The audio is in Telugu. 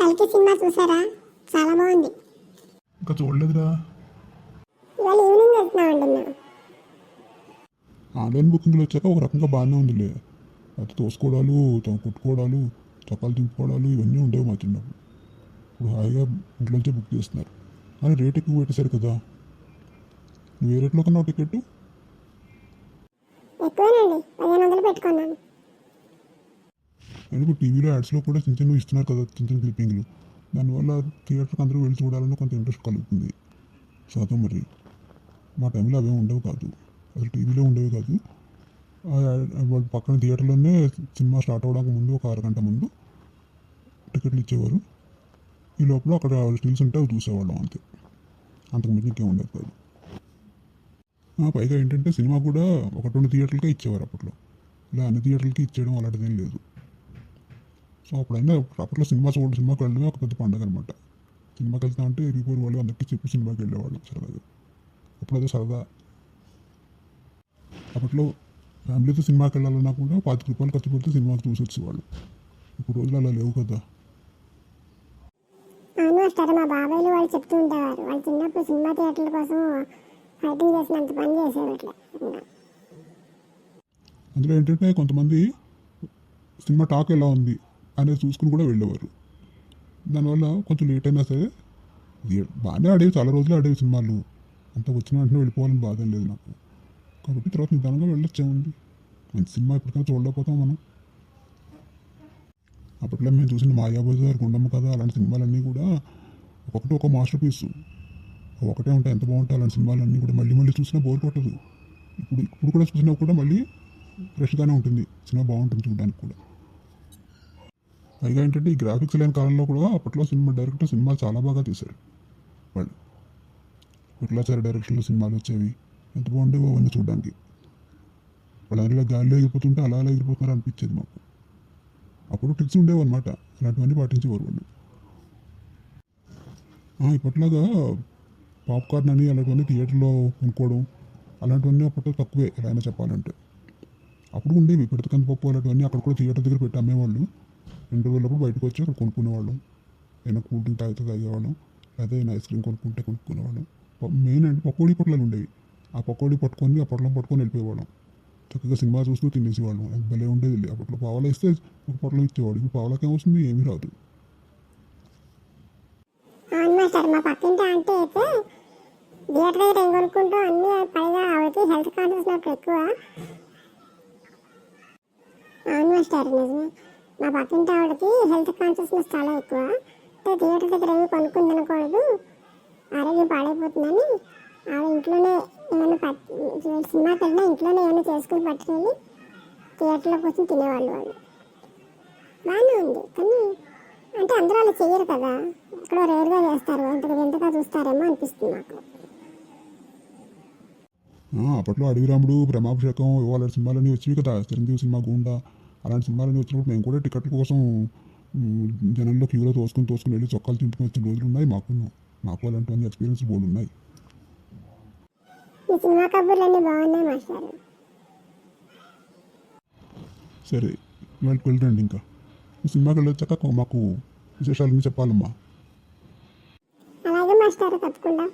కల్కి సినిమా చూసారా? చాలా బాగుంది. ఇంకా చూడలేదురా. ఇవాళ ఈవినింగ్ వెళ్తున్నామండి మేము. ఆన్లైన్ బుకింగ్లు వచ్చాక ఒక రకంగా బాగానే ఉందిలే. అది తోసుకోవడాలు, కుట్టుకోవడాలు, చొక్కాలు తింపుకోవడాలు ఇవన్నీ ఉండేవి మా చిన్నప్పుడు. ఇప్పుడు హాయిగా ఇంట్లోంచే బుక్ చేస్తున్నారు. కానీ రేట్ ఎక్కువ పెట్టేశారు కదా. నువ్వు ఏ రేట్లో కన్నా టికెట్? ఎక్కువేనండి, 1500 పెట్టుకున్నాను. ఎందుకు టీవీలో యాడ్స్లో కూడా చిన్న చిన్నవి ఇస్తున్నారు కదా, చిన్న చిన్న క్లిప్పింగ్లు. దానివల్ల థియేటర్కి అందరూ వెళ్ళి చూడాలని కొంత ఇంట్రెస్ట్ కలుగుతుంది. శాతం మరి మా టైంలో అవేం ఉండవు కాదు, అసలు టీవీలో ఉండేవి కాదు. వాళ్ళు పక్కన థియేటర్లోనే సినిమా స్టార్ట్ అవ్వడానికి ముందు ఒక అరగంట ముందు టికెట్లు ఇచ్చేవారు. ఈ లోపల అక్కడ స్టిల్స్ ఉంటే అవి చూసేవాళ్ళం అంతే, అంతకుమించి ఇంకేం ఉండేది కాదు. పైగా ఏంటంటే సినిమా కూడా 1-2 థియేటర్లకే ఇచ్చేవారు అప్పట్లో. ఇలా అన్ని థియేటర్లకి ఇచ్చేయడం అలాంటిదేం లేదు. సో అప్పుడైనా అప్పట్లో సినిమాకి వెళ్ళడమే ఒక పెద్ద పండుగ అనమాట. సినిమాకి వెళ్తామంటే ఇరిగిపోరు వాళ్ళు అందరికీ చెప్పి సినిమాకి వెళ్ళేవాళ్ళు సరదాగా. అప్పుడు అదే సరదా. అప్పట్లో ఫ్యామిలీతో సినిమాకి వెళ్ళాలన్నా కూడా 25 రూపాయలు ఖర్చు పెడితే సినిమాకి చూసి వచ్చేవాళ్ళు. ఇప్పుడు రోజులు అలా లేవు కదా. అవును వస్తారు, మా బాబాయ్లు వాళ్ళు చెప్తూ ఉండేవారు. వాళ్ళు చిన్నప్పుడు సినిమా థియేటర్ల కోసం ఫైటింగ్ చేసినంత పని చేసేవారు ఇట్లా. అందులో ఏంటంటే కొంతమంది సినిమా టాక్ ఎలా ఉంది అనేది చూసుకుని కూడా వెళ్ళేవారు. దానివల్ల కొంచెం లేట్ అయినా సరే బాగానే ఆడేవి, చాలా రోజులు ఆడేవి సినిమాలు. అంతా వచ్చిన వెంటనే వెళ్ళిపోవాలని బాధ లేదు నాకు. కాబట్టి తర్వాత నిదానంగా వెళ్ళొచ్చేముంది. మంచి సినిమా ఎప్పటికైనా చూడలేకపోతాం మనం. అప్పట్లో మేము చూసిన మాయాబజార్, గుండమ్మ కథ అలాంటి సినిమాలన్నీ కూడా ఒక్కొక్కటి ఒక మాస్టర్ పీసు. ఒకటే ఉంటాయి, ఎంత బాగుంటాయి అలాంటి సినిమాలన్నీ కూడా. మళ్ళీ మళ్ళీ చూసినా బోర్ కొట్టదు. ఇప్పుడు కూడా చూసినా కూడా మళ్ళీ ఫ్రెష్గానే ఉంటుంది, సినిమా బాగుంటుంది చూడడానికి కూడా. పైగా ఏంటంటే ఈ గ్రాఫిక్స్ లేని కాలంలో కూడా అప్పట్లో డైరెక్టర్ సినిమాలు చాలా బాగా తీశారు వాళ్ళు. విఠలాచార్య డైరెక్షన్లో సినిమాలు వచ్చేవి, ఎంత బాగుండేవో అవన్నీ చూడడానికి. వాళ్ళందరిలో గాలిలో ఎగిరిపోతుంటే అలా అలా ఎగిరిపోతున్నారు అనిపించేది మాకు. అప్పుడు ట్రిక్స్ ఉండేవి అనమాట, అలాంటివన్నీ పాటించేవారు వాళ్ళు. ఇప్పట్లాగా పాప్కార్న్ అని అలాంటివన్నీ థియేటర్లో కొనుక్కోవడం అలాంటివన్నీ అప్పట్లో తక్కువే ఎలా అయినా చెప్పాలంటే. అప్పుడు ఉండేవి పిడతకంది పప్పు అలాంటివన్నీ అక్కడ కూడా థియేటర్ దగ్గర పెట్టి అమ్మేవాళ్ళు. ఇంటర్వ్యూలప్పుడు బయటకు వచ్చి అక్కడ కొనుక్కునేవాళ్ళం. ఏదైనా కూల్ డ్రింక్ తాగితే తాగేవాళ్ళం, లేదా ఏదైనా ఐస్ క్రీమ్ కొనుక్కునేవాళ్ళం. మెయిన్ అంటే పకోడీ పొట్లాలు ఉండేవి. ఆ పకోడీ పట్టుకొని ఆ పొట్లం పట్టుకొని వెళ్ళిపోయేవాళ్ళం. చక్కగా సినిమా చూస్తూ తినేసేవాళ్ళం. భలే ఉండేది. అప్పట్లో పావలా ఇస్తే ఒక పొట్లం ఇచ్చేవాడు. ఇప్పుడు పావలాకి ఏమొస్తుంది, ఏమీ రాదు. సార్ మా పక్కింటి ఆంటీ అయితే థియేటర్ దగ్గర ఏం కొనుక్కుంటూ అన్నీ పైగా ఆవిడకి హెల్త్ కాన్షియస్ నాకు ఎక్కువ. అవును మాస్టర్ నిజమే, మా పక్కింటి ఆవిడకి హెల్త్ కాన్షియస్నెస్ చాలా ఎక్కువ. థియేటర్ దగ్గర ఏమి కొనుక్కుంది అనకూడదు, ఆరోగ్యం పాడైపోతుందని ఆవిడ ఇంట్లోనే ఏమైనా సినిమాకి వెళ్ళినా ఇంట్లోనే ఏమైనా చేసుకుని పట్టుకెళ్ళి థియేటర్లో కూర్చొని తినేవాళ్ళు వాళ్ళు. బాగానే ఉంది, కానీ అంటే అందరూ అలా చెయ్యరు కదా, ఎక్కడో రేర్గా చేస్తారు, ఎంతగా చూస్తారేమో అనిపిస్తుంది నాకు. అప్పట్లో అడవిరాముడు, బ్రహ్మాభిషేకం ఇవాళ సినిమాలన్నీ వచ్చేవి కదా, చిరంజీవి సినిమా, గూండా అలాంటి సినిమాలన్నీ వచ్చినప్పుడు మేము కూడా టికెట్ల కోసం జనంలో క్యూలో తోసుకుని వెళ్ళి చొక్కాలు తింపుకొని వచ్చిన రోజులు ఉన్నాయి. మాకు అలాంటివన్నీ ఎక్స్పీరియన్స్ బోర్డు ఉన్నాయి. సినిమా కబుర్లన్నీ బాగున్నాయి మాస్టర్. సరే ఇవాళకి వెళ్ళండి. ఇంకా ఈ సినిమాకి వెళ్ళొచ్చాక మాకు విశేషాలన్నీ చెప్పాలమ్మా. అలాగే మాస్టర్, తప్పకుండా.